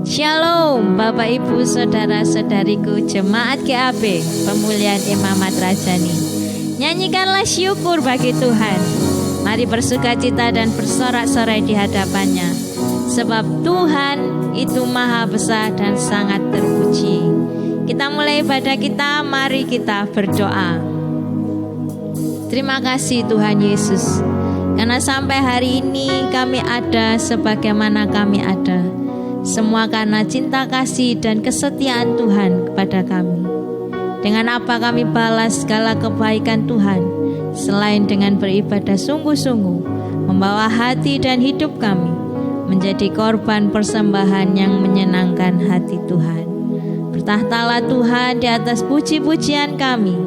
Shalom Bapak Ibu Saudara-saudariku Jemaat GAB Pemulihan Imamat Rajani. Nyanyikanlah syukur bagi Tuhan. Mari bersukacita dan bersorak-sorai di hadapannya, sebab Tuhan itu maha besar dan sangat terpuji. Kita mulai ibadah kita, mari kita berdoa. Terima kasih Tuhan Yesus, karena sampai hari ini kami ada sebagaimana kami ada. Semua karena cinta kasih dan kesetiaan Tuhan kepada kami. Dengan apa kami balas segala kebaikan Tuhan, selain dengan beribadah sungguh-sungguh, membawa hati dan hidup kami menjadi korban persembahan yang menyenangkan hati Tuhan. Bertahtalah Tuhan di atas puji-pujian kami.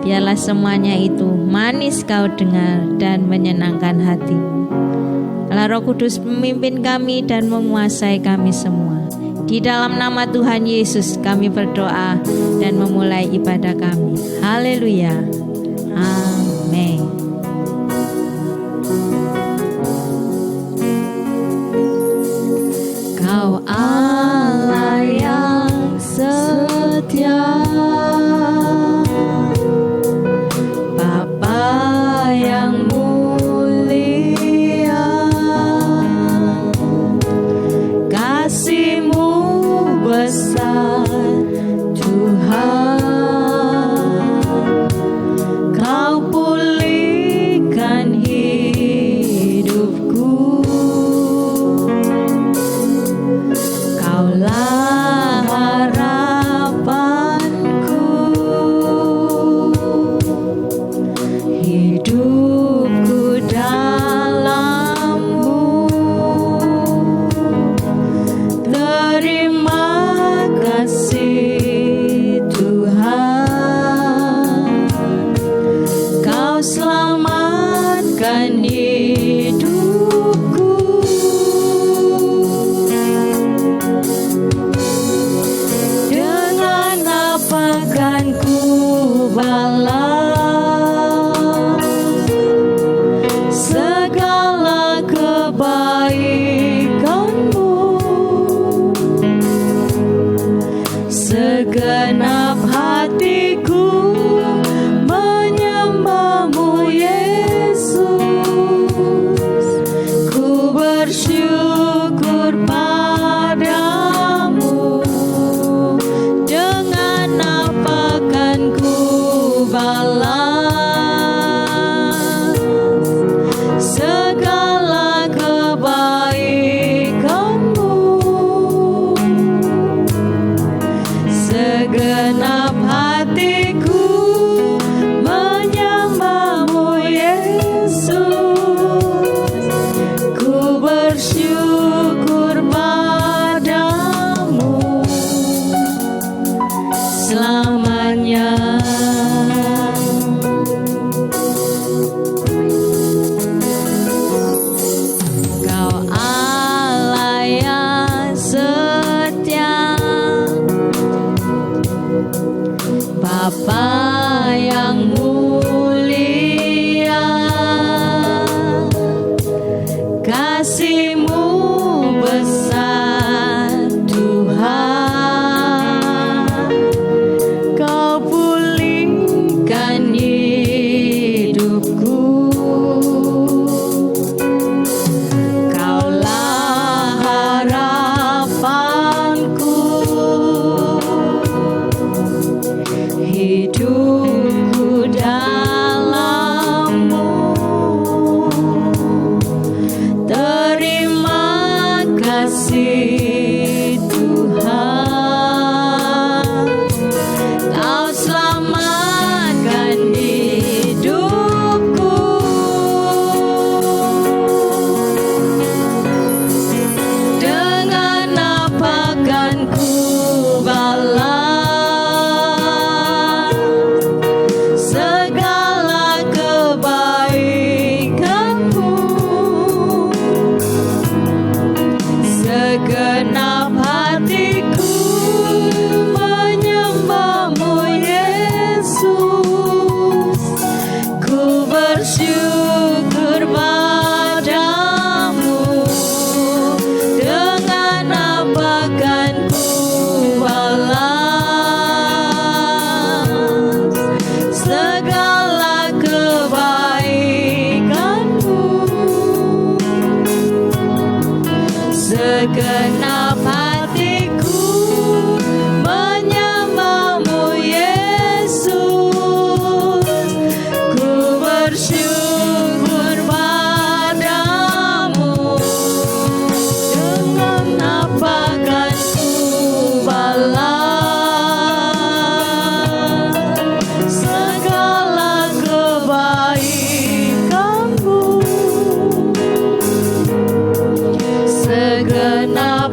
Biarlah semuanya itu manis Kau dengar dan menyenangkan hati-Mu. Allah Roh Kudus memimpin kami dan menguasai kami semua. Di dalam nama Tuhan Yesus kami berdoa dan memulai ibadah kami. Haleluya. Amin. Kau Allah yang setia, Bapa yang besar Tuhan, Kau pulihkan hidupku. Kaulah harapanku, hidupku dalam-Mu. Terima kasih Tuhan, Kau selamatkan hidupku. Dengan apa kan ku balas segala kebaikan-Mu? Segenap hatiku menyembah-Mu Yesus. Ku bersyukur padamu. Dengan apa kan ku balas segala kebaikan-Mu? Segenap hatiku menyembah-Mu Yesus. Ku bersyukur padamu selamanya. Kau Allah yang setia, Bapa yang mulia, kasih-Mu besar Tuhan, Kau pulihkan hidupku. Kaulah harapanku, hidupku dalam-Mu. Terima kasih Tuhan, Kau selamatkan hidupku. Dengan apa kan ku balas segala kebaikan-Mu? Segenap segenap hatiku menyembahmu Yesus. Ku bersyukur padamu, dengan apa kan ku balas segala kebaikanmu. Segenap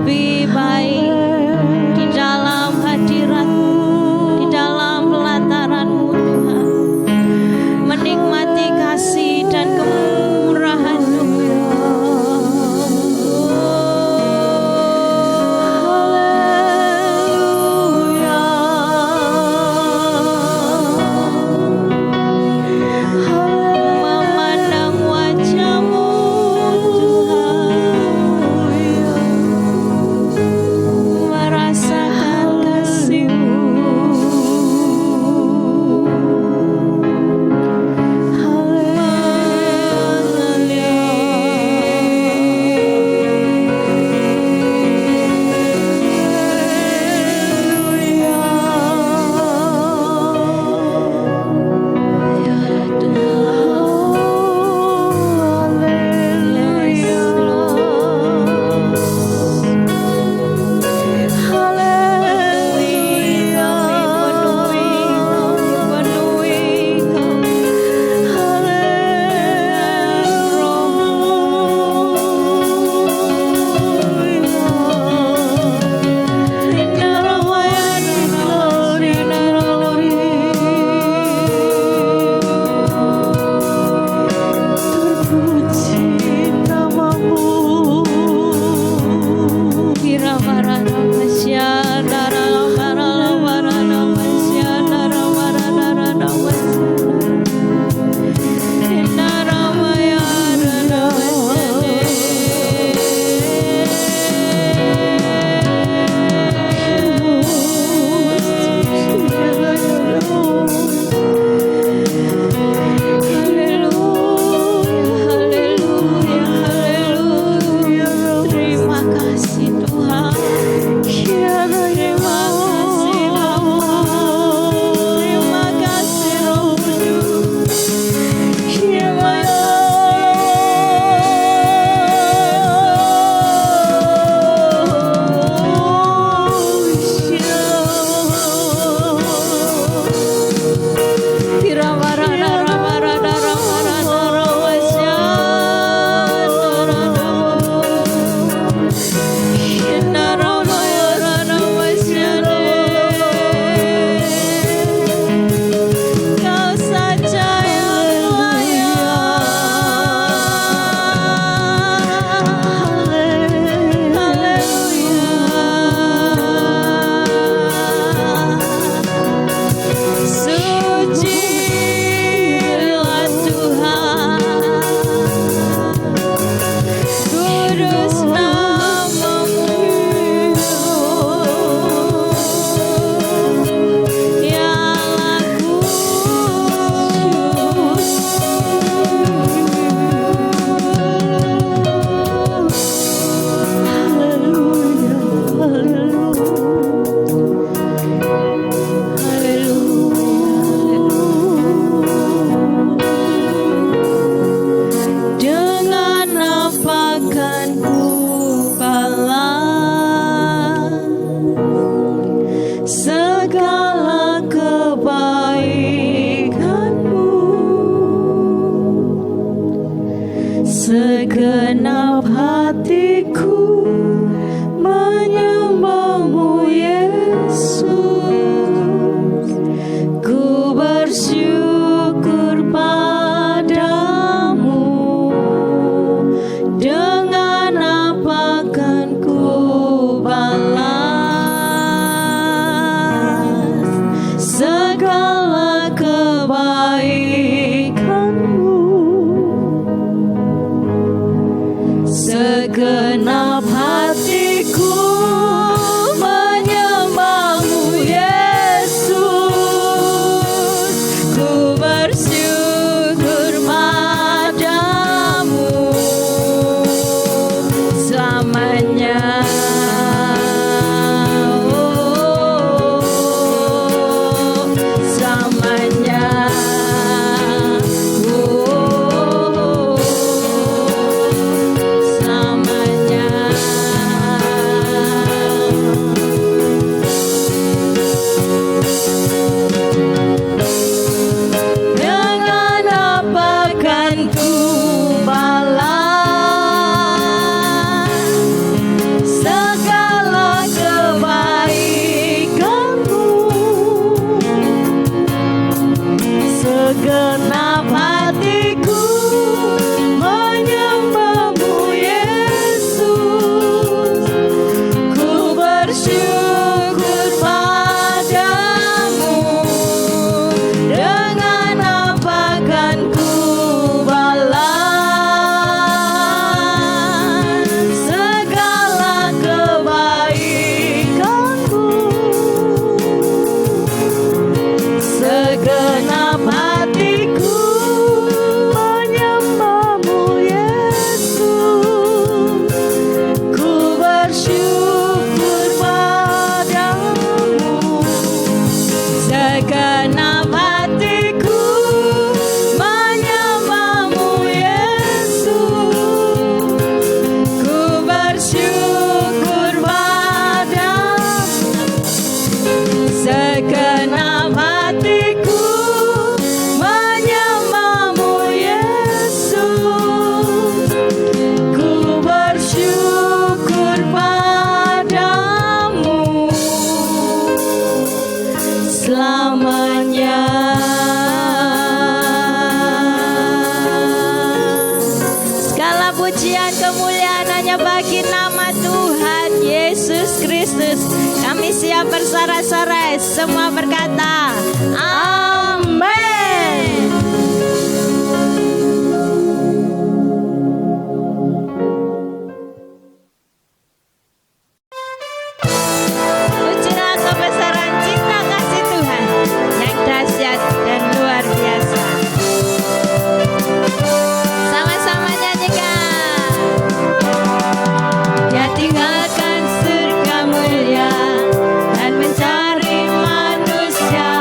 lebih baik di dalam hadirat-Mu, di dalam pelataran-Mu Tuhan, menikmati kasih dan kemurahan Tuhan. Memandang wajah-Mu Tuhan, merasakan kasih-Mu. Segenap hatiku menyembah-Mu Yesus, ku bersyukur padamu. Dengan apa kan ku balas segenap hatiku menyembahmu Yesus. Ku bersyukur padamu selamanya. Segala pujian kemuliaan hanya bagi nama Tuhan Yesus Kristus. Kami siap bersorak-sorai, semua berkata amin. Pujilah kebesaran cinta kasih Tuhan yang dahsyat dan luar biasa. Sama-sama nyanyikan. Dia tinggalkan surga mulia dan mencari manusia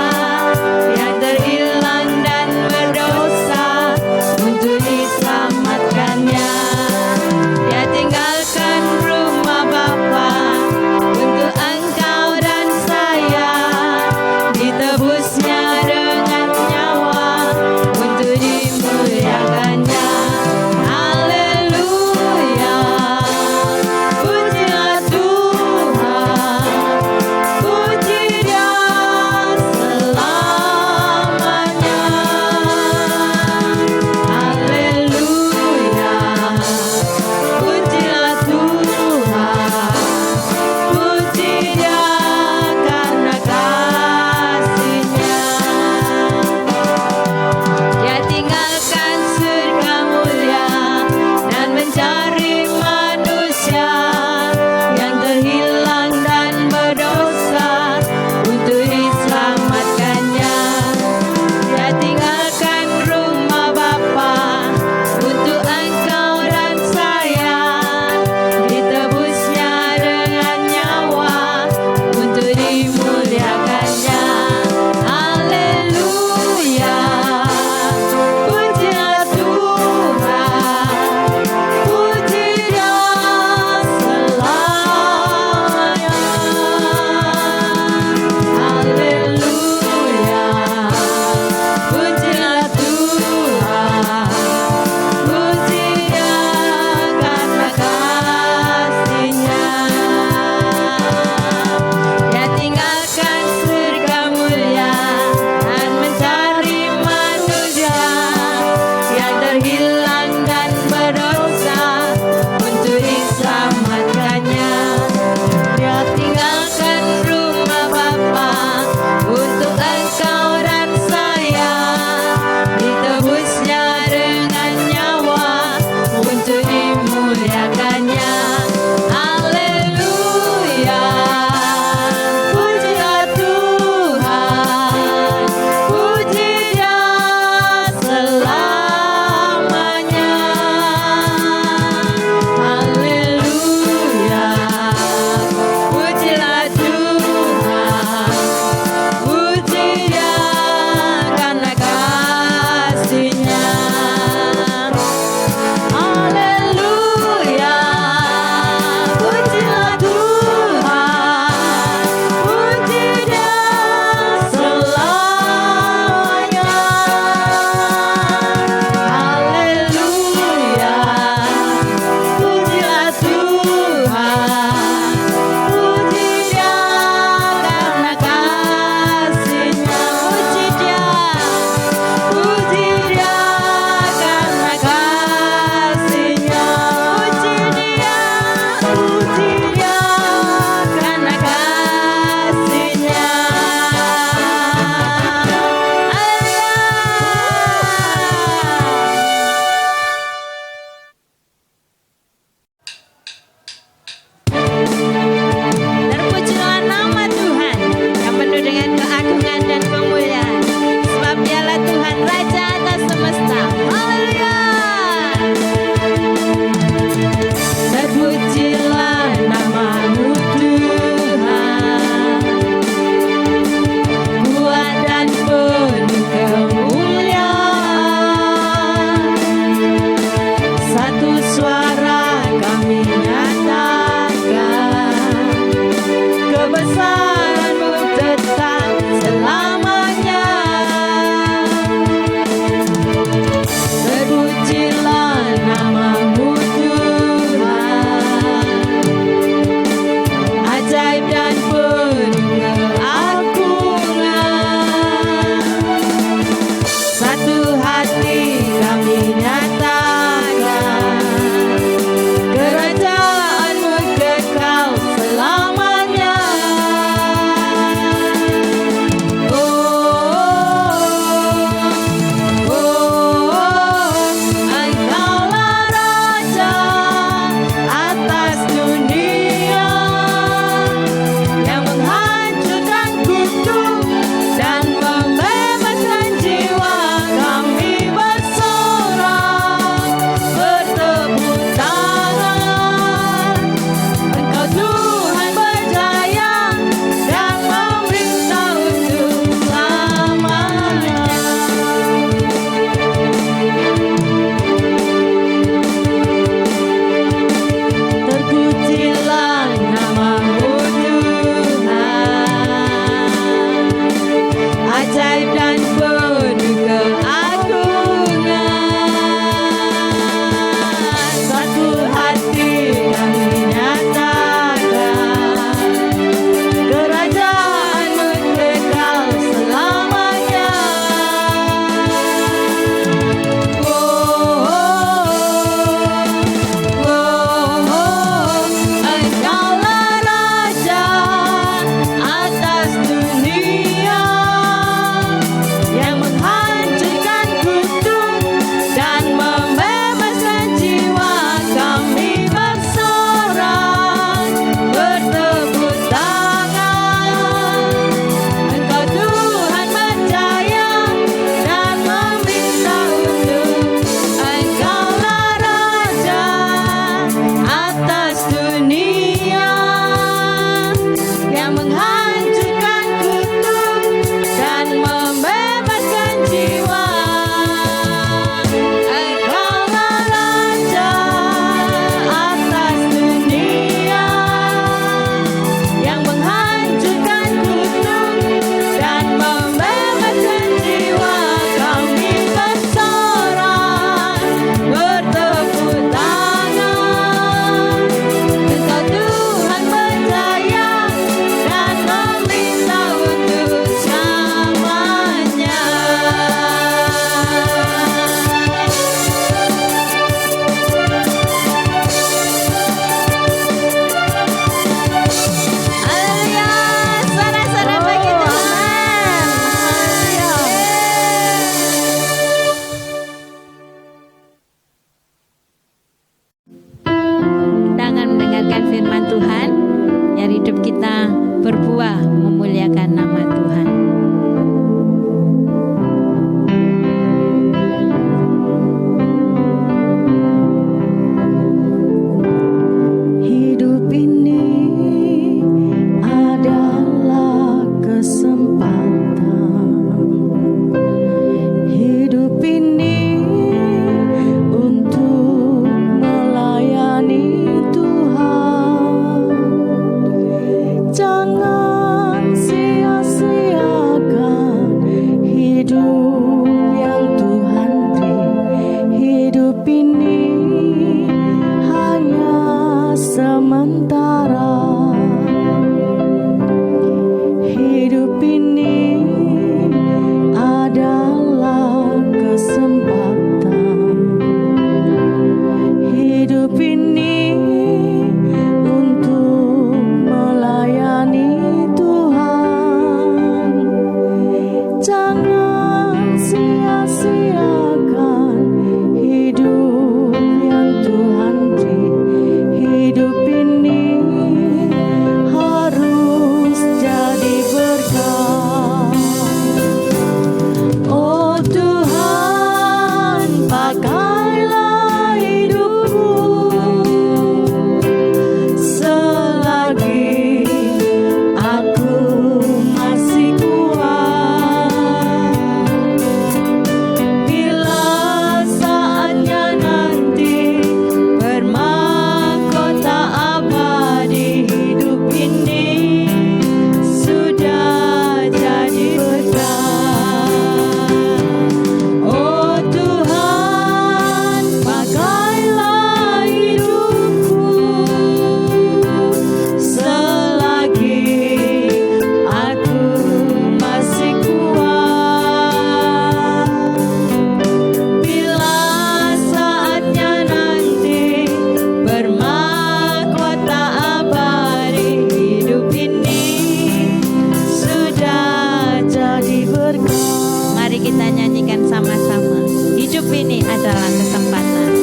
ini adalah kesempatan.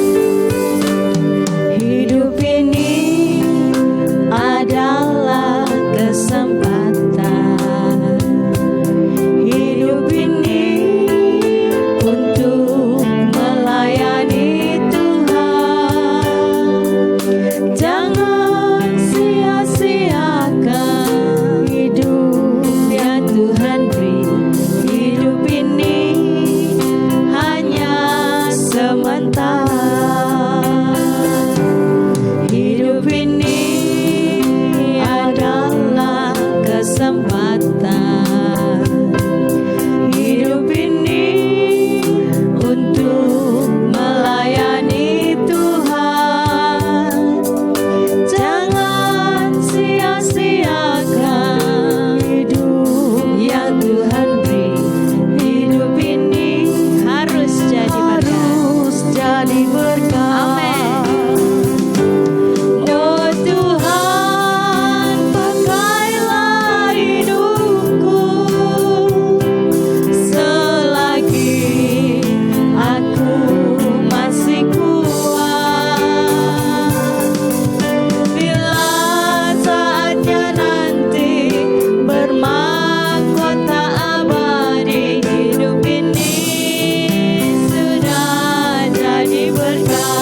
Hidup ini adalah kesempatan. Hidup ini untuk melayani Tuhan. Jangan sia-siakan hidup yang Tuhan beri. Hidup ini hanya sementara. Hidup ini adalah kesempatan. Hidup ini untuk melayani Tuhan. Jangan sia-siakan hidup yang Tuhan beri. Hidup ini Harus jadi berkat. harus jadi berkat. Amin. Oh Tuhan, pakailah hidupku selagi aku masih kuat. Bila saatnya nanti bermahkota abadi, hidup ini sudah jadi berkat.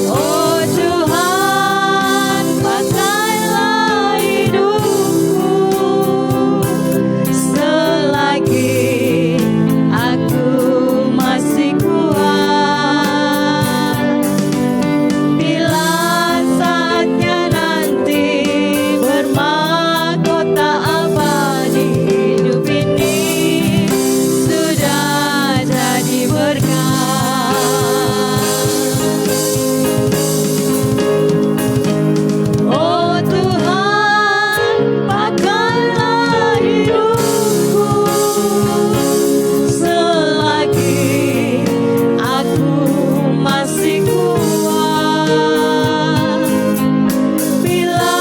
Oh Tuhan, pakailah hidupku selagi aku masih kuat. Bila saatnya nanti bermahkota abadi, hidup ini sudah jadi berkat. Oh Tuhan, pakailah hidupku selagi aku masih kuat. Bila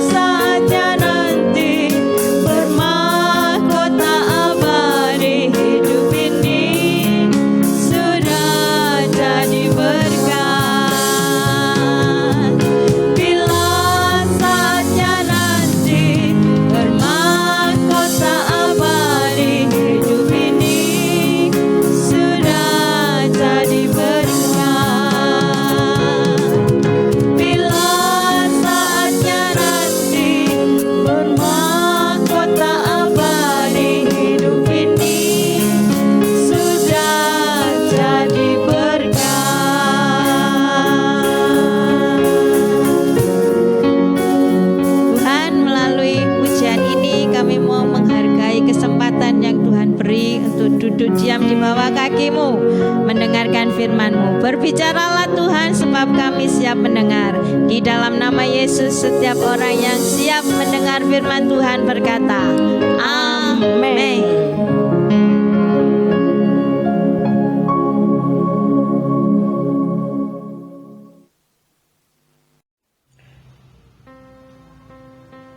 saatnya nanti bermahkota abadi, hidup ini sudah jadi berkat. Bila saatnya nanti bermahkota abadi, hidup ini sudah jadi berkat. Bila saatnya nanti bermahkota abadi, hidup ini sudah jadi berkat. Tuhan, melalui pujian ini kami mau menghargai kesempatan yang Tuhan beri untuk duduk diam di bawah kaki-Mu, mendengarkan firman-Mu. Berbicaralah Tuhan, sebab kami siap mendengar. Di dalam nama Yesus, setiap orang yang siap mendengar firman Tuhan berkata, Amin.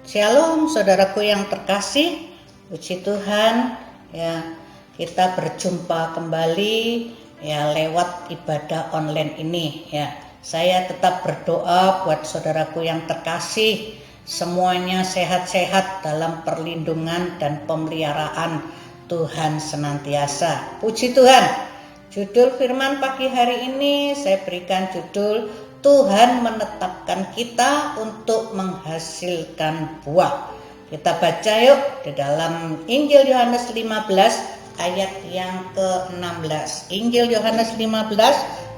Shalom saudaraku yang terkasih, puji Tuhan ya, kita berjumpa kembali ya lewat ibadah online ini ya. Saya tetap berdoa buat saudaraku yang terkasih, semuanya sehat-sehat dalam perlindungan dan pemeliharaan Tuhan senantiasa. Puji Tuhan. Judul firman pagi hari ini saya berikan judul Tuhan menetapkan kita untuk menghasilkan buah. Kita baca yuk di dalam Injil Yohanes 15 ayat yang ke-16. Injil Yohanes 15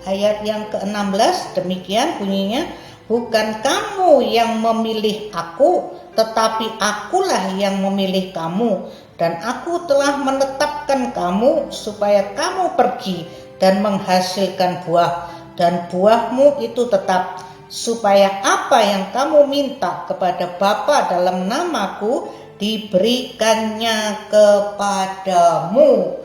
ayat yang ke-16, demikian bunyinya, bukan kamu yang memilih aku, tetapi akulah yang memilih kamu, dan aku telah menetapkan kamu supaya kamu pergi dan menghasilkan buah, dan buahmu itu tetap, supaya apa yang kamu minta kepada Bapa dalam namaku diberikannya kepadamu.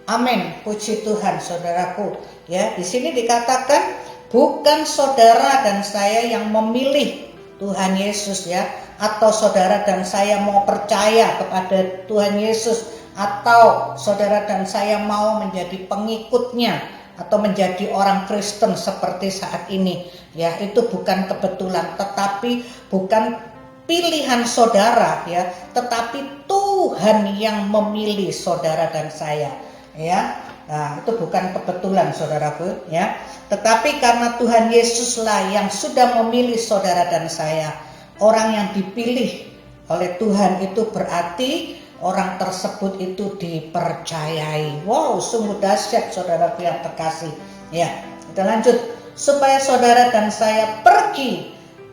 Amin. Puji Tuhan saudaraku. Ya, di sini dikatakan bukan saudara dan saya yang memilih Tuhan Yesus ya, atau saudara dan saya mau percaya kepada Tuhan Yesus atau saudara dan saya mau menjadi pengikutnya atau menjadi orang Kristen seperti saat ini, ya itu bukan kebetulan, tetapi bukan pilihan saudara, ya, tetapi Tuhan yang memilih saudara dan saya, ya. Nah, itu bukan kebetulan saudaraku, ya. Tetapi karena Tuhan Yesuslah yang sudah memilih saudara dan saya. Orang yang dipilih oleh Tuhan itu berarti orang tersebut itu dipercayai. Wow, sungguh dahsyat saudaraku yang terkasih. Ya, kita lanjut. Supaya saudara dan saya pergi.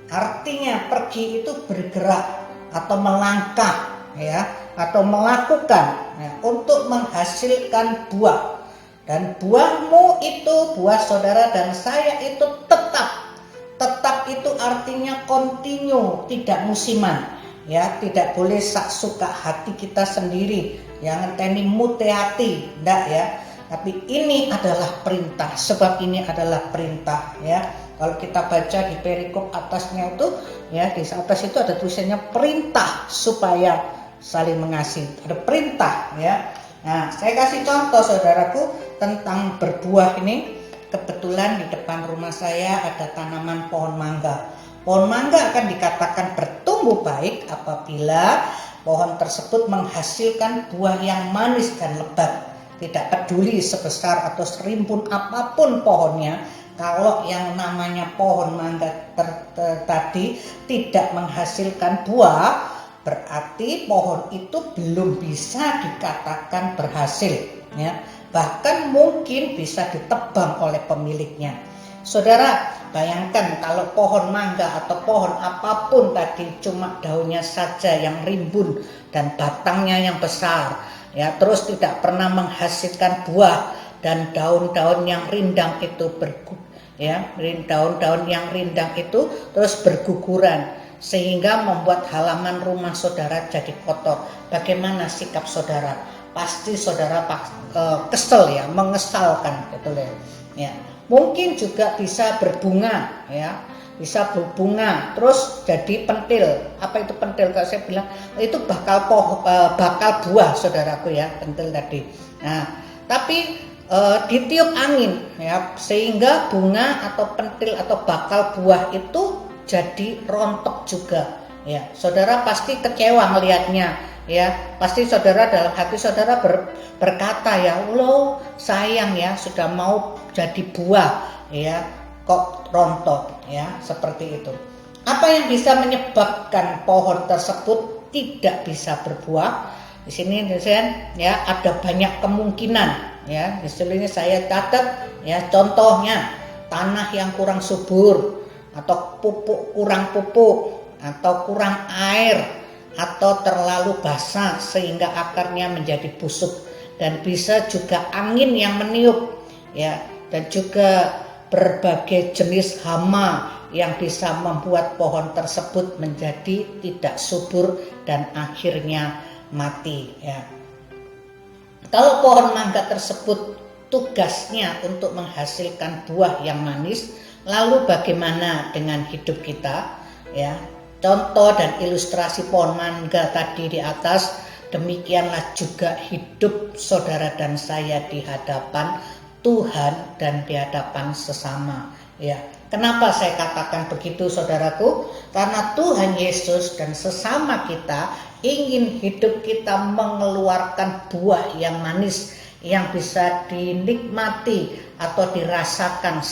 Artinya pergi itu bergerak atau melangkah, ya, atau melakukan, ya, untuk menghasilkan buah. Dan buahmu itu, buah saudara dan saya itu tetap. Tetap itu artinya kontinu, tidak musiman. Ya, tidak boleh sak suka hati kita sendiri. Yang ngenteni mute hati, enggak ya. Tapi ini adalah perintah, sebab ini adalah perintah, ya. Kalau kita baca di perikop atasnya itu, ya, di atas itu ada tulisannya perintah supaya saling mengasihi. Ada perintah, ya. Nah, saya kasih contoh saudaraku tentang berbuah ini. Kebetulan di depan rumah saya ada tanaman pohon mangga. Pohon mangga akan dikatakan bertumbuh baik apabila pohon tersebut menghasilkan buah yang manis dan lebat. Tidak peduli sebesar atau serimpun apapun pohonnya, kalau yang namanya pohon mangga tadi tidak menghasilkan buah, berarti pohon itu belum bisa dikatakan berhasil, ya. Bahkan mungkin bisa ditebang oleh pemiliknya. Saudara, bayangkan kalau pohon mangga atau pohon apapun tadi cuma daunnya saja yang rimbun dan batangnya yang besar, ya, terus tidak pernah menghasilkan buah dan daun-daun yang rindang itu daun-daun yang rindang itu terus berguguran sehingga membuat halaman rumah saudara jadi kotor. Bagaimana sikap saudara? Pasti saudara kesel, ya, mengesalkan, gitu ya. Mungkin juga bisa berbunga, ya, bisa berbunga terus jadi pentil. Apa itu pentil? Kalau saya bilang itu bakal buah saudaraku, ya, pentil tadi. Nah, tapi ditiup angin, ya, sehingga bunga atau pentil atau bakal buah itu jadi rontok juga, ya. Saudara pasti kecewa melihatnya, ya. Pasti saudara dalam hati saudara berkata, ya Allah, sayang, ya, sudah mau jadi buah, ya, kok rontok, ya, seperti itu. Apa yang bisa menyebabkan pohon tersebut tidak bisa berbuah? Di sini, ya, ada banyak kemungkinan. Ya, di sini saya catat, ya, contohnya tanah yang kurang subur, atau kurang pupuk, atau kurang air, atau terlalu basah sehingga akarnya menjadi busuk, dan bisa juga angin yang meniup, ya, dan juga berbagai jenis hama yang bisa membuat pohon tersebut menjadi tidak subur dan akhirnya mati, ya. Kalau pohon mangga tersebut tugasnya untuk menghasilkan buah yang manis, lalu bagaimana dengan hidup kita, ya? Contoh dan ilustrasi pohon mangga tadi di atas, demikianlah juga hidup saudara dan saya di hadapan Tuhan dan di hadapan sesama, ya. Kenapa saya katakan begitu saudaraku? Karena Tuhan Yesus dan sesama kita ingin hidup kita mengeluarkan buah yang manis yang bisa dinikmati atau dirasakan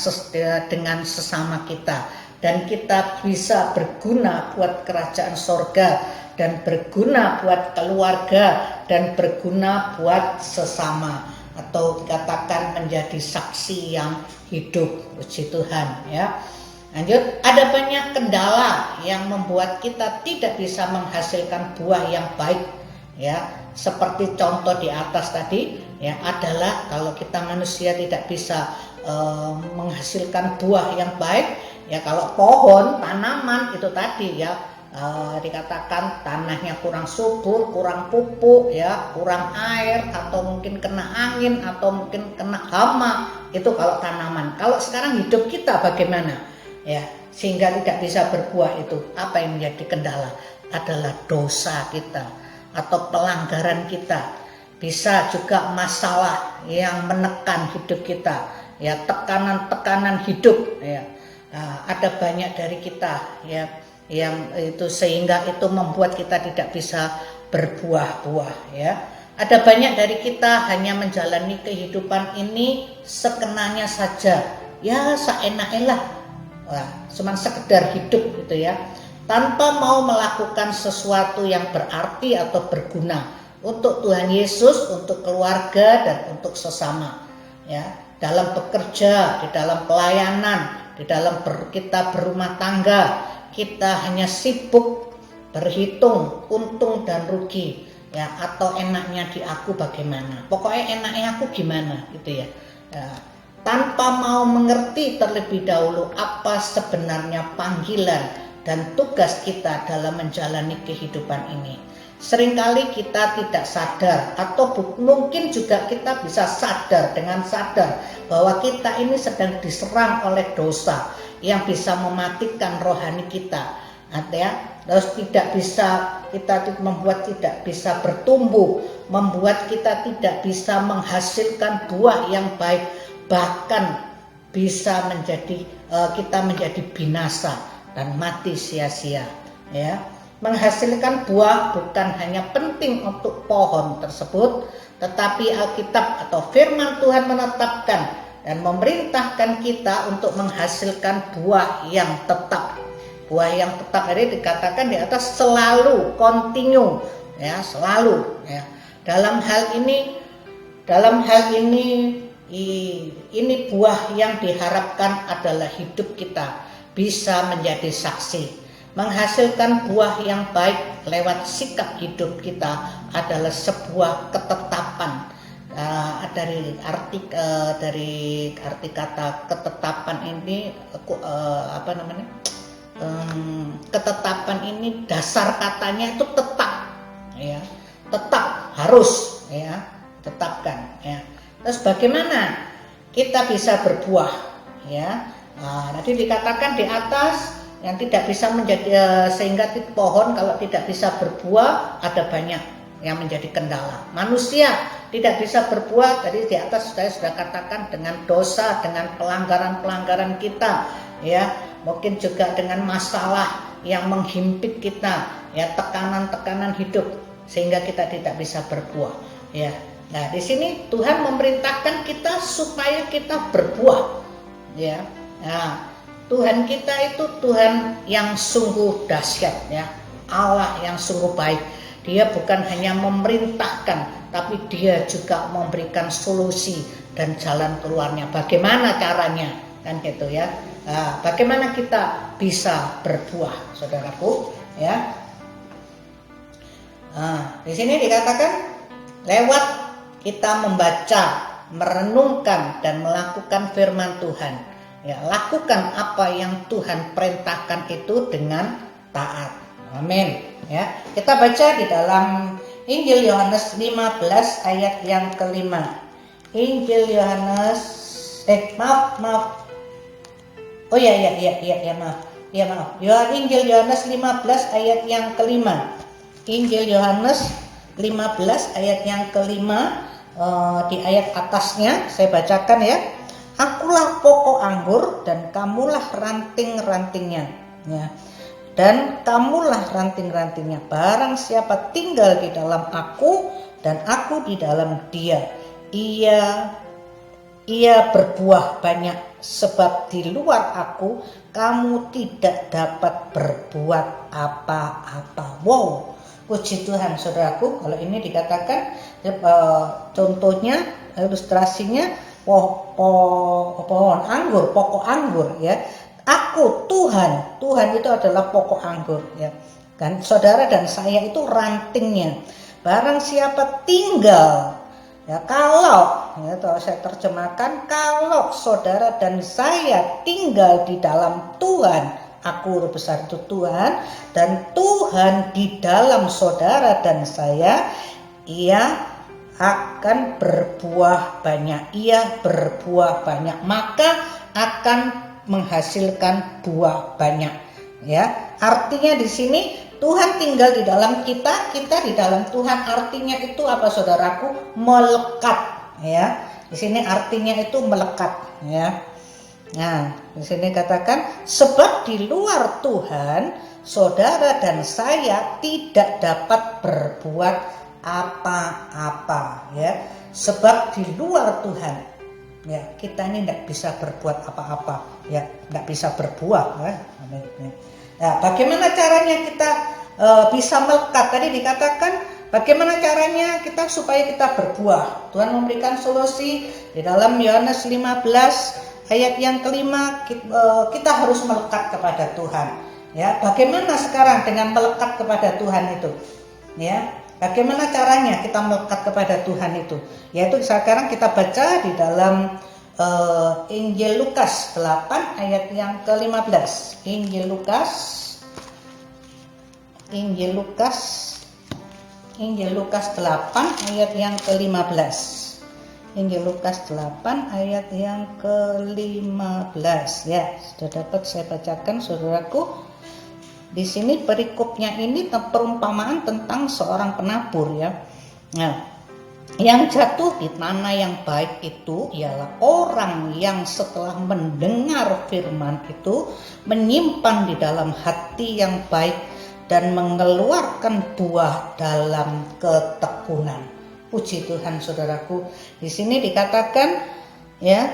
dengan sesama kita, dan kita bisa berguna buat kerajaan sorga, dan berguna buat keluarga, dan berguna buat sesama, atau dikatakan menjadi saksi yang hidup. Puji Tuhan, ya. Lanjut, ada banyak kendala yang membuat kita tidak bisa menghasilkan buah yang baik, ya. Seperti contoh di atas tadi, ya, adalah kalau kita manusia tidak bisa menghasilkan buah yang baik, ya, kalau pohon, tanaman itu tadi, ya, dikatakan tanahnya kurang subur, kurang pupuk, ya, kurang air, atau mungkin kena angin, atau mungkin kena hama, itu kalau tanaman. Kalau sekarang hidup kita bagaimana, ya, sehingga tidak bisa berbuah, itu apa yang menjadi kendala? Adalah dosa kita atau pelanggaran kita, bisa juga masalah yang menekan hidup kita, ya, tekanan-tekanan hidup, ya. Nah, ada banyak dari kita, ya, yang itu sehingga itu membuat kita tidak bisa berbuah-buah, ya. Ada banyak dari kita hanya menjalani kehidupan ini sekenanya saja, ya, seenaknya lah, cuman sekedar hidup gitu, ya, tanpa mau melakukan sesuatu yang berarti atau berguna untuk Tuhan Yesus, untuk keluarga, dan untuk sesama, ya, dalam bekerja, di dalam pelayanan, di dalam kita berumah tangga, kita hanya sibuk berhitung untung dan rugi, ya, atau enaknya di aku bagaimana, pokoknya enaknya aku gimana gitu, ya, tanpa mau mengerti terlebih dahulu apa sebenarnya panggilan dan tugas kita dalam menjalani kehidupan ini. Seringkali kita tidak sadar, atau mungkin juga kita bisa sadar dengan sadar bahwa kita ini sedang diserang oleh dosa yang bisa mematikan rohani kita, ya. Terus tidak bisa, kita membuat tidak bisa bertumbuh, membuat kita tidak bisa menghasilkan buah yang baik, bahkan bisa menjadi kita menjadi binasa dan mati sia-sia, ya. Menghasilkan buah bukan hanya penting untuk pohon tersebut, tetapi Alkitab atau firman Tuhan menetapkan dan memerintahkan kita untuk menghasilkan buah yang tetap. Buah yang tetap ini dikatakan di atas selalu, continue, ya, selalu, ya. Dalam hal ini ini buah yang diharapkan adalah hidup kita bisa menjadi saksi. Menghasilkan buah yang baik lewat sikap hidup kita adalah sebuah ketetapan. Dari arti kata ketetapan ini, ketetapan ini dasar katanya itu tetap, ya, tetap, harus, ya, tetapkan, ya. Terus bagaimana kita bisa berbuah, ya? Tadi dikatakan di atas yang tidak bisa menjadi, sehingga pohon kalau tidak bisa berbuah ada banyak yang menjadi kendala. Manusia tidak bisa berbuah, tadi di atas saya sudah katakan, dengan dosa, dengan pelanggaran-pelanggaran kita, ya, mungkin juga dengan masalah yang menghimpit kita, ya, tekanan-tekanan hidup sehingga kita tidak bisa berbuah, ya. Nah, di sini Tuhan memerintahkan kita supaya kita berbuah, ya. Nah, Tuhan kita itu Tuhan yang sungguh dahsyat, ya, Allah yang sungguh baik. Dia bukan hanya memerintahkan, tapi dia juga memberikan solusi dan jalan keluarnya. Bagaimana caranya, kan gitu, ya. Nah, bagaimana kita bisa berbuah, saudaraku, ya. Nah, di sini dikatakan lewat kita membaca, merenungkan dan melakukan firman Tuhan. Ya, lakukan apa yang Tuhan perintahkan itu dengan taat. Amin. Ya, kita baca di dalam Injil Yohanes 15 ayat yang kelima. Injil Yohanes, maaf. Oh ya, maaf. Ya, maaf. Injil Yohanes 15 ayat yang kelima. Injil Yohanes 15 ayat yang kelima, di ayat atasnya saya bacakan, ya. Akulah pokok anggur dan kamulah ranting-rantingnya, ya. Dan kamulah ranting-rantingnya. Barang siapa tinggal di dalam aku dan aku di dalam dia, ia berbuah banyak, sebab di luar aku kamu tidak dapat berbuat apa-apa. Wow, puji Tuhan, saudaraku. Kalau ini dikatakan, contohnya, ilustrasinya, pohon anggur, pokok anggur, ya. Aku Tuhan itu adalah pokok anggur, ya. Kan saudara dan saya itu rantingnya. Barang siapa tinggal, ya, kalau, ya, saya terjemahkan, kalau saudara dan saya tinggal di dalam Tuhan, aku huruf besar itu Tuhan, dan Tuhan di dalam saudara dan saya, ia akan berbuah banyak. Ia berbuah banyak, maka akan menghasilkan buah banyak, ya. Artinya di sini Tuhan tinggal di dalam kita, kita di dalam Tuhan. Artinya itu apa saudaraku? Melekat, ya. Di sini artinya itu melekat, ya. Nah, di sini katakan sebab di luar Tuhan saudara dan saya tidak dapat berbuat apa-apa, ya. Sebab di luar Tuhan, ya, kita ini tidak bisa berbuat apa-apa, ya, tidak bisa berbuah, ya. Nah, bagaimana caranya kita bisa melekat? Tadi dikatakan bagaimana caranya kita supaya kita berbuah. Tuhan memberikan solusi di dalam Yohanes 15 ayat yang kelima, kita harus melekat kepada Tuhan. Ya, bagaimana sekarang dengan melekat kepada Tuhan itu? Ya, bagaimana caranya kita melekat kepada Tuhan itu? Yaitu sekarang kita baca di dalam Injil Lukas 8 ayat yang ke-15. Injil Lukas 8 ayat yang ke-15. Injil Lukas 8 ayat yang ke-15. Ya, sudah dapat saya bacakan saudaraku. Di sini perikopnya ini perumpamaan tentang seorang penabur, ya. Nah, yang jatuh di tanah yang baik itu ialah orang yang setelah mendengar firman itu menyimpan di dalam hati yang baik dan mengeluarkan buah dalam ketekunan. Puji Tuhan saudaraku. Di sini dikatakan, ya,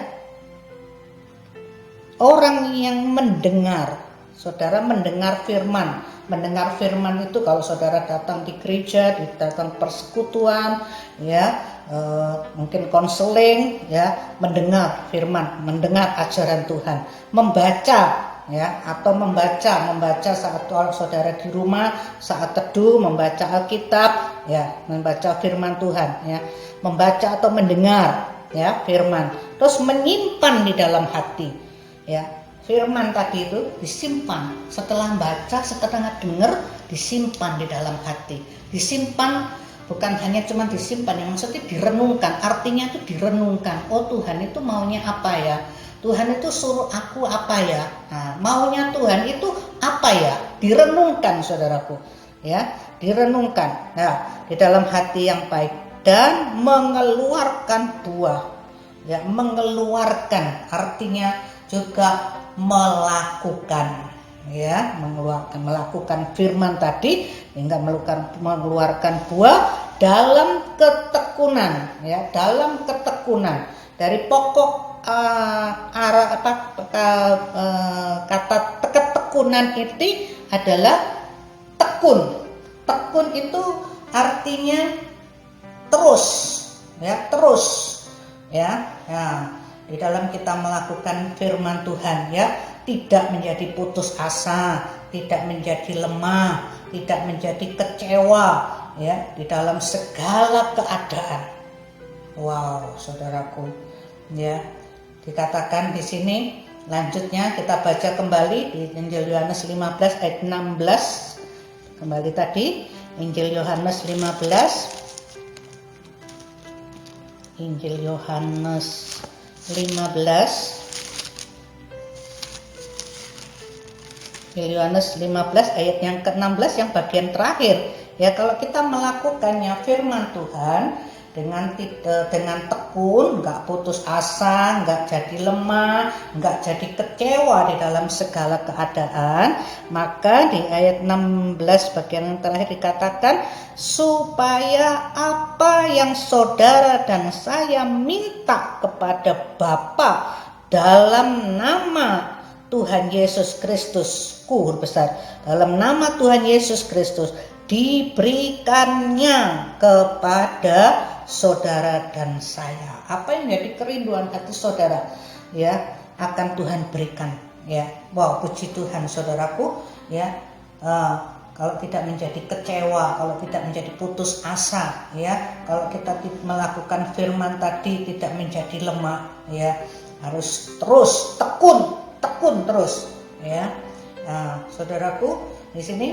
orang yang mendengar. Saudara mendengar firman. Mendengar firman itu kalau saudara datang di gereja, datang persekutuan, ya, mungkin konseling, ya, mendengar firman, mendengar ajaran Tuhan, membaca, ya, atau membaca saat saudara di rumah, saat teduh, membaca Alkitab, ya, membaca firman Tuhan, ya, membaca atau mendengar, ya, firman, terus menyimpan di dalam hati, ya. Firman tadi itu disimpan, setelah baca, setelah dengar, disimpan di dalam hati. Disimpan bukan hanya cuma disimpan, yang maksudnya direnungkan. Artinya itu direnungkan. Oh, Tuhan itu maunya apa ya? Tuhan itu suruh aku apa ya? Nah, maunya Tuhan itu apa ya? Direnungkan saudaraku, ya, direnungkan. Nah, di dalam hati yang baik dan mengeluarkan buah. Ya, mengeluarkan artinya juga melakukan, ya, melakukan firman tadi hingga mengeluarkan buah dalam ketekunan, ya, dalam ketekunan. Dari pokok kata ketekunan itu adalah tekun. Tekun itu artinya terus, ya, terus, ya. Nah, di dalam kita melakukan firman Tuhan, ya, tidak menjadi putus asa, tidak menjadi lemah, tidak menjadi kecewa, ya, di dalam segala keadaan. Wow, saudaraku, ya, dikatakan di sini. Lanjutnya kita baca kembali di Injil Yohanes 15 ayat 16. Kembali tadi Injil Yohanes 15. Injil Yohanes 15 ayat yang ke-16 yang bagian terakhir, ya. Kalau kita melakukannya firman Tuhan dengan tekun, nggak putus asa, nggak jadi lemah, nggak jadi kecewa di dalam segala keadaan, maka di ayat 16 bagian yang terakhir dikatakan supaya apa yang saudara dan saya minta kepada Bapa dalam nama Tuhan Yesus Kristus, huruf besar, dalam nama Tuhan Yesus Kristus diberikannya kepada saudara dan saya. Apa yang menjadi kerinduan hati saudara, ya, akan Tuhan berikan, ya. Wow, puji Tuhan saudaraku, ya. Kalau tidak menjadi kecewa, kalau tidak menjadi putus asa, ya, kalau kita melakukan firman tadi tidak menjadi lemah, ya, harus terus tekun terus, ya. Nah, saudaraku, di sini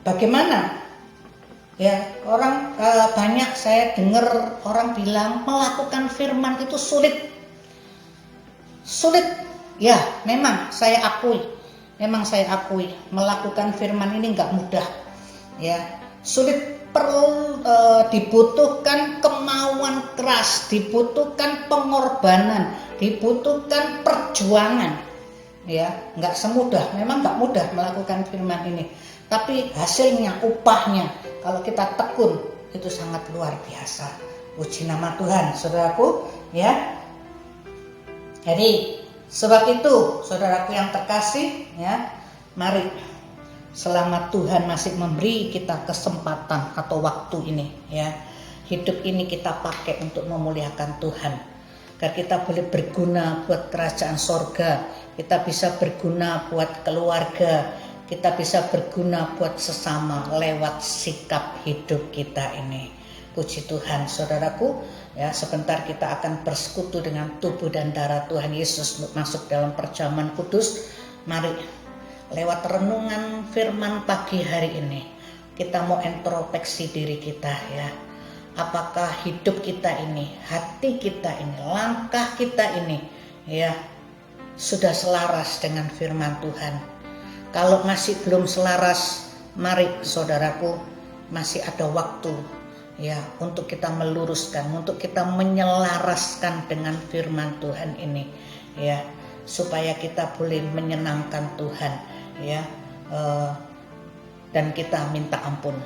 bagaimana, ya, orang banyak saya dengar orang bilang melakukan firman itu sulit, ya, memang saya akui. memang saya akui melakukan firman ini nggak mudah, ya, sulit. Dibutuhkan kemauan keras, dibutuhkan pengorbanan, dibutuhkan perjuangan, ya, nggak semudah. Memang nggak mudah melakukan firman ini, tapi hasilnya, upahnya, kalau kita tekun itu sangat luar biasa. Puji nama Tuhan, saudaraku, ya. Jadi sebab itu, saudaraku yang terkasih, ya, mari selama Tuhan masih memberi kita kesempatan atau waktu ini, ya, hidup ini kita pakai untuk memuliakan Tuhan, agar kita boleh berguna buat kerajaan sorga, kita bisa berguna buat keluarga, kita bisa berguna buat sesama lewat sikap hidup kita ini. Puji Tuhan, saudaraku, ya, sebentar kita akan bersekutu dengan tubuh dan darah Tuhan Yesus untuk masuk dalam perjamuan kudus. Mari lewat renungan firman pagi hari ini kita mau introspeksi diri kita, ya. Apakah hidup kita ini, hati kita ini, langkah kita ini, ya, sudah selaras dengan firman Tuhan? Kalau masih belum selaras, mari saudaraku, masih ada waktu, ya, untuk kita meluruskan, untuk kita menyelaraskan dengan firman Tuhan ini, ya, supaya kita boleh menyenangkan Tuhan, ya, dan kita minta ampun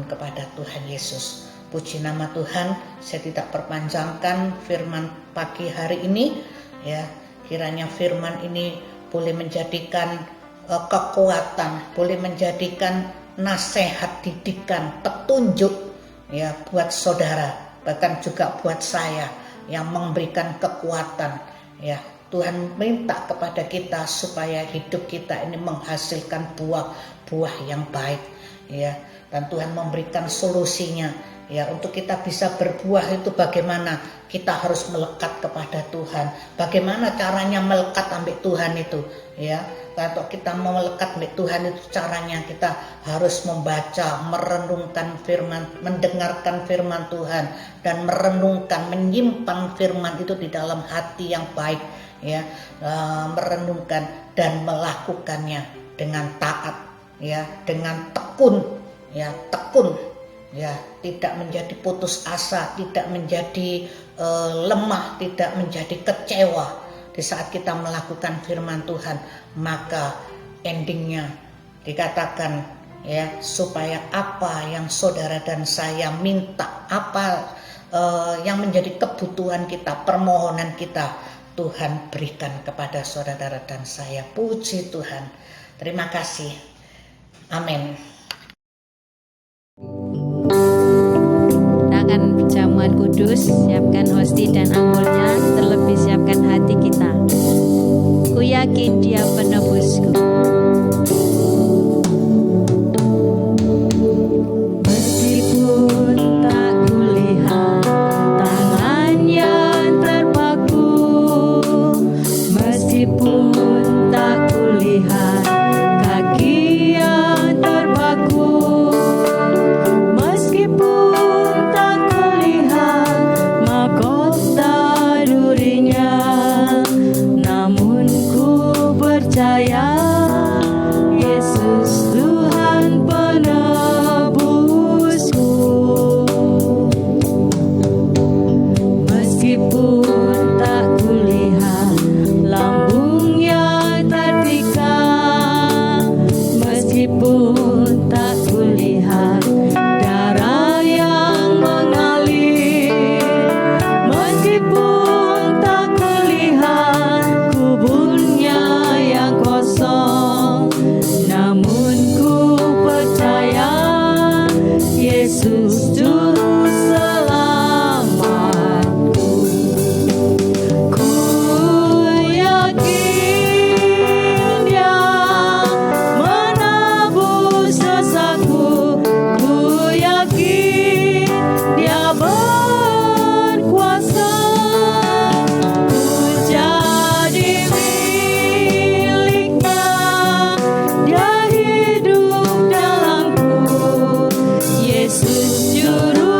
kepada Tuhan Yesus. Puji nama Tuhan. Saya tidak perpanjangkan firman pagi hari ini, ya, kiranya firman ini boleh menjadikan kekuatan, boleh menjadikan nasihat, didikan, petunjuk, ya, buat saudara, bahkan juga buat saya, yang memberikan kekuatan, ya. Tuhan minta kepada kita supaya hidup kita ini menghasilkan buah-buah yang baik, ya. Dan Tuhan memberikan solusinya, ya, untuk kita bisa berbuah itu bagaimana kita harus melekat kepada Tuhan. Bagaimana caranya melekat ambil Tuhan itu, ya. Kalau kita mau melekat ambil Tuhan itu caranya kita harus membaca, merenungkan firman, mendengarkan firman Tuhan, dan merenungkan, menyimpan firman itu di dalam hati yang baik, ya, merenungkan dan melakukannya dengan taat, ya, dengan tekun, ya, tidak menjadi putus asa, tidak menjadi lemah, tidak menjadi kecewa di saat kita melakukan firman Tuhan. Maka endingnya dikatakan, ya, supaya apa yang saudara dan saya minta, apa yang menjadi kebutuhan kita, permohonan kita, Tuhan berikan kepada saudara dan saya. Puji Tuhan. Terima kasih. Amin. Kita akan perjamuan kudus, siapkan hosti dan anggur,nya, terlebih siapkan hati kita. Ku yakin Dia penebusku. Meskipun tak kulihat tangan yang terpaku, meskipun tak kulihat kaki yang terpaku, meskipun tak kulihat mahkota durinya, namun ku percaya Yesus Tuhan penebusku. Meskipun tak kulihat lambung yang tertikam, meskipun tak kulihat darah yang mengalir, meskipun tak kulihat kuburnya yang kosong, namun ku percaya Yesus Juru Selamatku. Ku yakin Dia menebus dosaku, ku yakin Dia berkuasa, ku jadi miliknya, Dia hidup dalamku, Yesus Juru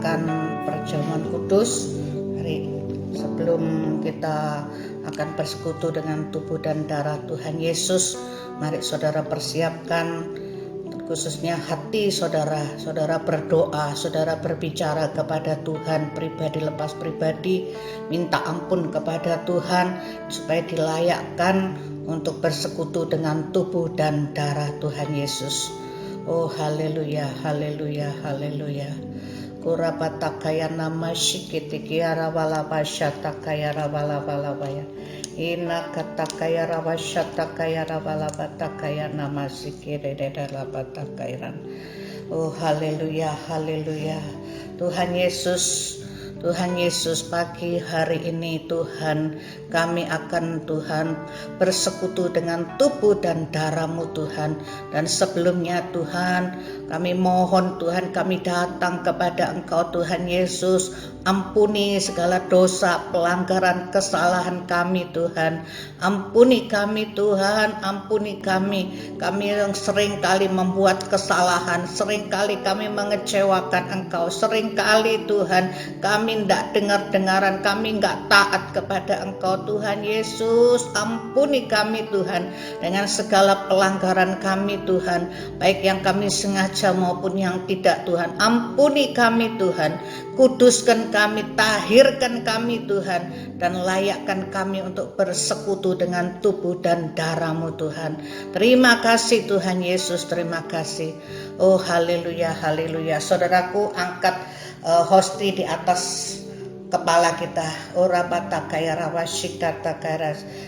akan perjamuan kudus. Hari sebelum kita akan bersekutu dengan tubuh dan darah Tuhan Yesus, mari saudara persiapkan khususnya hati saudara. Saudara berdoa, saudara berbicara kepada Tuhan pribadi lepas pribadi, minta ampun kepada Tuhan supaya dilayakkan untuk bersekutu dengan tubuh dan darah Tuhan Yesus. Oh haleluya, haleluya, haleluya. Kurapatakaya nama shikiti kiara walabashata kaya rabalabaya. Ina katakaya rabashata kaya rabalabata kaya nama sikire dedalabata kairan. Oh haleluya, haleluya. Tuhan Yesus, Tuhan Yesus, pagi hari ini Tuhan, kami akan Tuhan bersekutu dengan tubuh dan darah-Mu Tuhan. Dan sebelumnya Tuhan, kami mohon Tuhan, kami datang kepada Engkau Tuhan Yesus. Ampuni segala dosa, pelanggaran, kesalahan kami Tuhan. Ampuni kami Tuhan, ampuni kami. Kami yang sering kali membuat kesalahan, sering kali kami mengecewakan Engkau, sering kali Tuhan kami tidak dengar-dengaran, kami tidak taat kepada Engkau Tuhan Yesus. Ampuni kami Tuhan dengan segala pelanggaran kami Tuhan, baik yang kami sengaja maupun yang tidak Tuhan. Ampuni kami Tuhan, kuduskan kami, tahirkan kami Tuhan, dan layakkan kami untuk bersekutu dengan tubuh dan darah-Mu Tuhan. Terima kasih Tuhan Yesus, terima kasih. Oh haleluya, haleluya. Saudaraku, angkat hosti di atas kepala kita.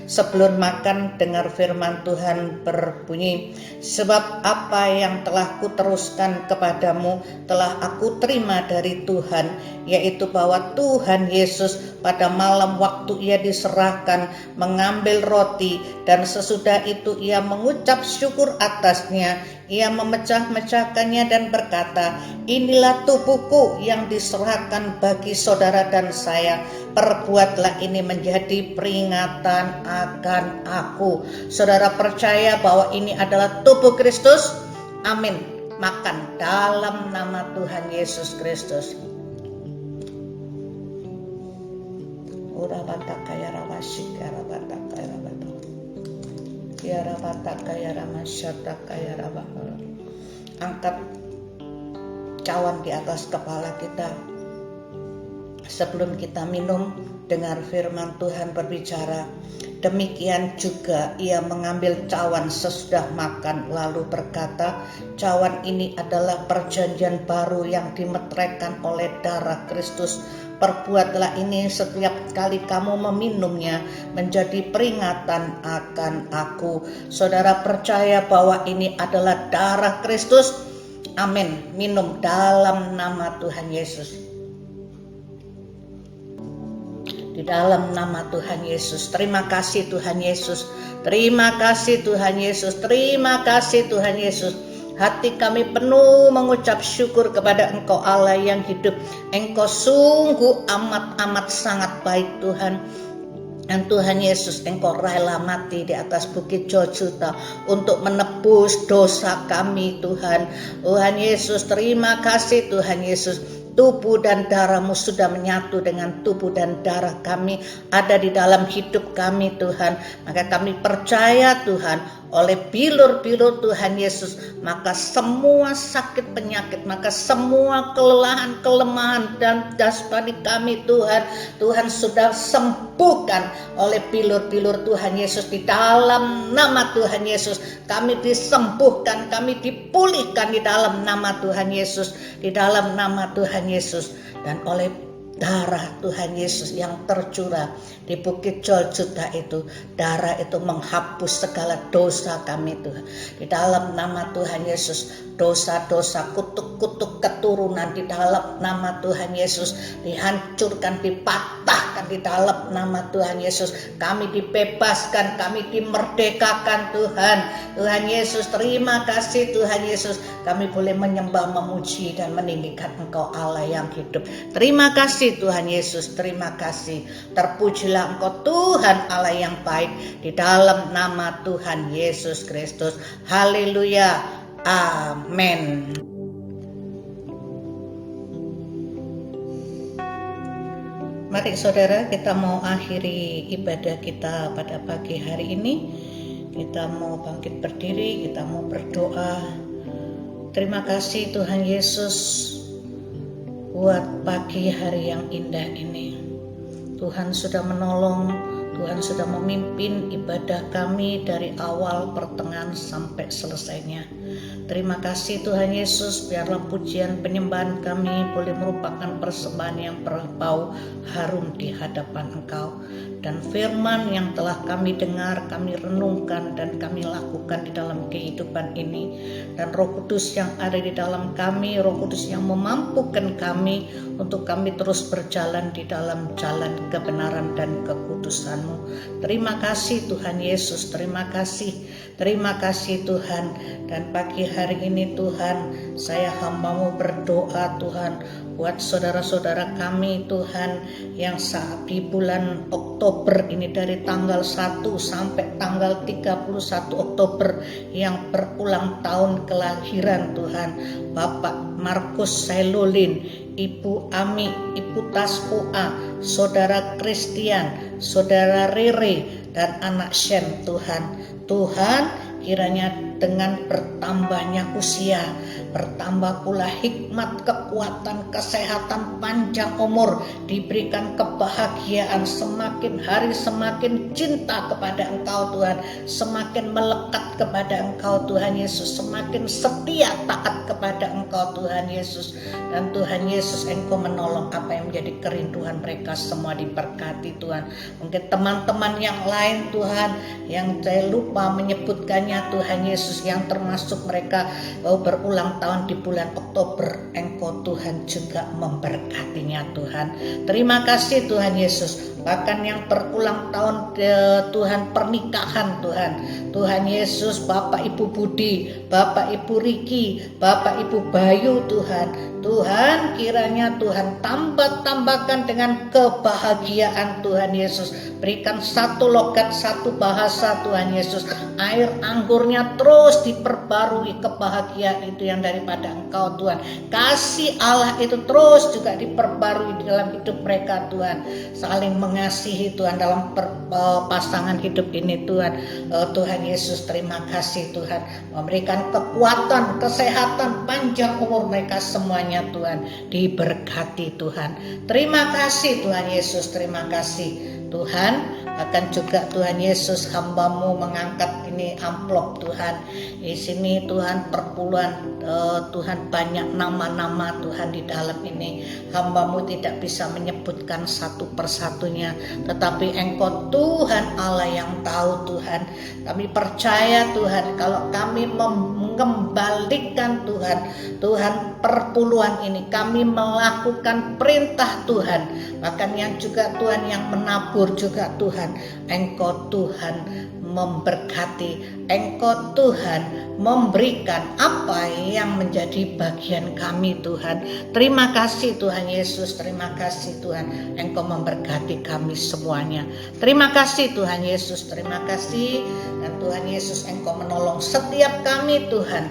Sebelum makan, dengar firman Tuhan berbunyi, sebab apa yang telah kuteruskan kepadamu telah aku terima dari Tuhan, yaitu bahwa Tuhan Yesus pada malam waktu ia diserahkan mengambil roti, dan sesudah itu ia mengucap syukur atasnya, ia memecah-mecahkannya dan berkata, inilah tubuhku yang diserahkan bagi saudara dan saya. Perbuatlah ini menjadi peringatan akan aku. Saudara percaya bahwa ini adalah tubuh Kristus? Amin. Makan dalam nama Tuhan Yesus Kristus. Angkat cawan di atas kepala kita. Sebelum kita minum, dengar firman Tuhan berbicara. Demikian juga ia mengambil cawan sesudah makan, lalu berkata, cawan ini adalah perjanjian baru yang dimeteraikan oleh darah Kristus. Perbuatlah ini setiap kali kamu meminumnya menjadi peringatan akan aku. Saudara percaya bahwa ini adalah darah Kristus? Amin. Minum dalam nama Tuhan Yesus. Di dalam nama Tuhan Yesus. Terima kasih Tuhan Yesus. Terima kasih Tuhan Yesus. Terima kasih Tuhan Yesus. Hati kami penuh mengucap syukur kepada Engkau Allah yang hidup. Engkau sungguh amat sangat baik Tuhan. Dan Tuhan Yesus, Engkau rela mati di atas bukit Golgota untuk menebus dosa kami Tuhan. Tuhan Yesus, terima kasih Tuhan Yesus. Tubuh dan darah-Mu sudah menyatu dengan tubuh dan darah kami, ada di dalam hidup kami Tuhan. Maka kami percaya Tuhan, oleh bilur-bilur Tuhan Yesus, maka semua sakit penyakit, maka semua kelelahan, kelemahan dan jasmani kami Tuhan sudah sembuhkan oleh bilur-bilur Tuhan Yesus. Di dalam nama Tuhan Yesus kami disembuhkan, kami dipulihkan di dalam nama Tuhan Yesus, di dalam nama Tuhan Yesus. Dan oleh darah Tuhan Yesus yang tercurah di bukit Golgota itu, darah itu menghapus segala dosa kami Tuhan. Di dalam nama Tuhan Yesus, dosa-dosa, kutuk-kutuk keturunan di dalam nama Tuhan Yesus dihancurkan, dipatahkan di dalam nama Tuhan Yesus. Kami dibebaskan, kami dimerdekakan Tuhan. Tuhan Yesus, terima kasih Tuhan Yesus. Kami boleh menyembah, memuji dan meninggikan Engkau Allah yang hidup. Terima kasih Tuhan Yesus, terima kasih. Terpujilah Engkau Tuhan Allah yang baik, di dalam nama Tuhan Yesus Kristus. Haleluya. Amin. Mari saudara, kita mau akhiri ibadah kita pada pagi hari ini. Kita mau bangkit berdiri, kita mau berdoa. Terima kasih Tuhan Yesus buat pagi hari yang indah ini. Tuhan sudah menolong, Tuhan sudah memimpin ibadah kami dari awal, pertengahan sampai selesainya. Terima kasih Tuhan Yesus, biarlah pujian penyembahan kami boleh merupakan persembahan yang berbau harum di hadapan Engkau. Dan firman yang telah kami dengar, kami renungkan dan kami lakukan di dalam kehidupan ini. Dan Roh Kudus yang ada di dalam kami, Roh Kudus yang memampukan kami untuk kami terus berjalan di dalam jalan kebenaran dan kekudusan-Mu. Terima kasih Tuhan Yesus, terima kasih Tuhan. Dan pagi hari ini Tuhan, saya hamba-Mu berdoa Tuhan buat saudara-saudara kami Tuhan yang saat di bulan Oktober ini dari tanggal 1 sampai tanggal 31 Oktober yang berulang tahun kelahiran Tuhan. Bapak Markus Sailolin, Ibu Ami, Ibu Taspoa, Saudara Christian, Saudara Rere, dan anak Shen Tuhan. Tuhan, kiranya dengan bertambahnya usia, bertambah pula hikmat, kekuatan, kesehatan, panjang umur, diberikan kebahagiaan, semakin hari semakin cinta kepada Engkau Tuhan, semakin melekat kepada Engkau Tuhan Yesus, semakin setia taat kepada Engkau Tuhan Yesus. Dan Tuhan Yesus, Engkau menolong apa yang menjadi kerinduan mereka semua diberkati Tuhan. Mungkin teman-teman yang lain Tuhan, yang saya lupa menyebutkannya Tuhan Yesus, yang termasuk mereka berulang tahun di bulan Oktober, Engkau Tuhan juga memberkatinya Tuhan. Terima kasih Tuhan Yesus. Bahkan yang berulang tahun Tuhan pernikahan Tuhan, Tuhan Yesus, Bapak Ibu Budi, Bapak Ibu Riki, Bapak Ibu Bayu Tuhan. Tuhan, kiranya Tuhan tambahkan dengan kebahagiaan Tuhan Yesus. Berikan satu logat, satu bahasa Tuhan Yesus. Air anggurnya terus diperbarui, kebahagiaan itu yang daripada Engkau Tuhan. Kasih Allah itu terus juga diperbarui di dalam hidup mereka Tuhan. Saling mengasihi Tuhan dalam pasangan hidup ini Tuhan. Tuhan Yesus, terima kasih Tuhan. Memberikan kekuatan, kesehatan, panjang umur mereka semuanya Tuhan. Diberkati Tuhan. Terima kasih Tuhan Yesus, terima kasih Tuhan. Akan juga Tuhan Yesus, hamba-Mu mengangkat ini amplop Tuhan. Di sini Tuhan perpuluhan Tuhan banyak nama-nama Tuhan di dalam ini. Hamba-Mu tidak bisa menyebutkan satu persatunya, tetapi Engkau Tuhan Allah yang tahu Tuhan. Kami percaya Tuhan, kalau kami mengembalikan Tuhan perpuluhan ini, kami melakukan perintah Tuhan. Bahkan yang juga Tuhan yang menabur juga Tuhan, Engkau Tuhan memberkati, Engkau Tuhan memberikan apa yang menjadi bagian kami Tuhan. Terima kasih Tuhan Yesus, terima kasih Tuhan, Engkau memberkati kami semuanya. Terima kasih Tuhan Yesus, terima kasih. Dan Tuhan Yesus, Engkau menolong setiap kami Tuhan,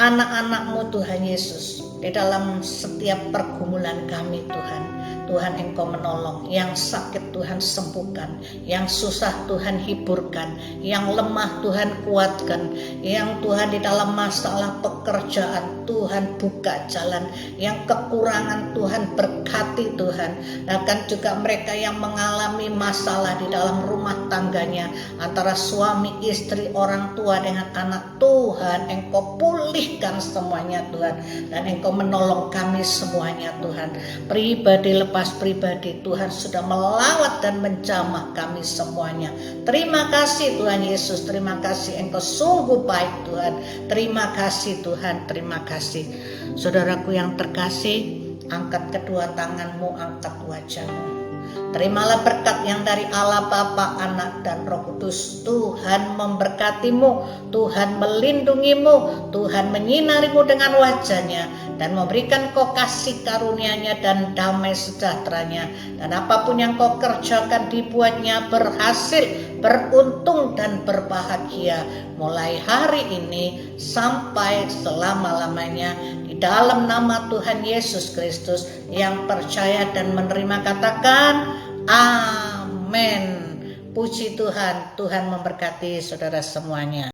anak-anak-Mu Tuhan Yesus, di dalam setiap pergumulan kami Tuhan. Tuhan, Engkau menolong, yang sakit Tuhan sembuhkan, yang susah Tuhan hiburkan, yang lemah Tuhan kuatkan, yang Tuhan di dalam masalah pekerjaan Tuhan buka jalan, yang kekurangan Tuhan berkati Tuhan. Dan juga mereka yang mengalami masalah di dalam rumah tangganya, antara suami, istri, orang tua dengan anak, Tuhan Engkau pulihkan semuanya Tuhan. Dan Engkau menolong kami semuanya Tuhan. Pribadi lepas pribadi, Tuhan sudah melawat dan menjamah kami semuanya. Terima kasih Tuhan Yesus, terima kasih, Engkau sungguh baik Tuhan. Terima kasih Tuhan, terima kasih. Saudaraku yang terkasih, angkat kedua tanganmu, angkat wajahmu. Terimalah berkat yang dari Allah Bapa, Anak, dan Roh Kudus. Tuhan memberkatimu, Tuhan melindungimu, Tuhan menyinarimu dengan wajahnya, dan memberikan kau kasih karunia-Nya dan damai sejahteranya. Dan apapun yang kau kerjakan dibuatnya berhasil, beruntung, dan berbahagia. Mulai hari ini sampai selama-lamanya. Di Di dalam nama Tuhan Yesus Kristus, yang percaya dan menerima katakan amin. Puji Tuhan, Tuhan memberkati saudara semuanya.